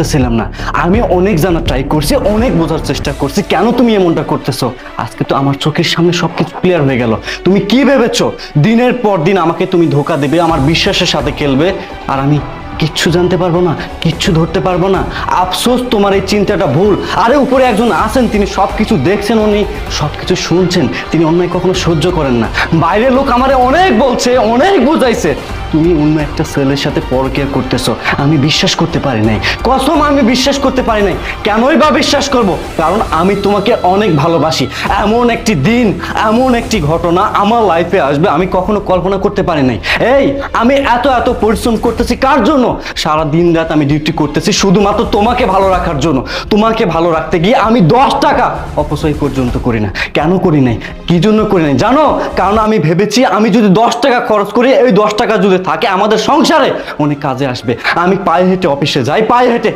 বুঝতেছিলাম না। আমি অনেক জানা ট্রাই করছি, অনেক বোঝার চেষ্টা করছি কেন তুমি এমনটা করতেছো। আজকে তো আমার চোখের সামনে সবকিছু ক্লিয়ার হয়ে গেল। তুমি কি ভেবেছো দিনের পর দিন আমাকে তুমি ধোকা দেবে, আমার বিশ্বাসের সাথে খেলবে, আর আমি কিচ্ছু জানতে পারবো না, কিচ্ছু ধরতে পারবো না? আফসোস, তোমার এই চিন্তাটা ভুল। আরে উপরে একজন আছেন, তিনি সবকিছু দেখছেন, উনি সবকিছু শুনছেন, তিনি অন্যায় কখনো সহ্য করেন না। বাইরের লোক আমারে অনেক বলছে, অনেক বুঝাইছে, তুমি অন্য একটা ছেলের সাথে পরকিয়া করতেছো। আমি বিশ্বাস করতে পারি নাই, কসম আমি বিশ্বাস করতে পারি নাই। কেনই বা বিশ্বাস করব? কারণ আমি তোমাকে অনেক ভালোবাসি। এমন একটি দিন, এমন একটি ঘটনা আমার লাইফে আসবে আমি কখনো কল্পনা করতে পারি নাই। এই আমি এত এত পরিশ্রম করতেছি কার জন্য? সারা দিন রাত আমি ডিউটি করতেছি শুধুমাত্র তোমাকে ভালো রাখার জন্য। তোমাকে ভালো রাখতে গিয়ে আমি 10 টাকা অপচয় পর্যন্ত করি না। কেন করি নাই, কি জন্য করি নাই জানো? কারণ আমি ভেবেছি আমি যদি 10 টাকা খরচ করি, এই 10 টাকা যদি থাকে আমাদের সংসারে অনেক কাজে আসবে। আমি পায়ে হেঁটে অফিসে যাই, পায়ে হেঁটে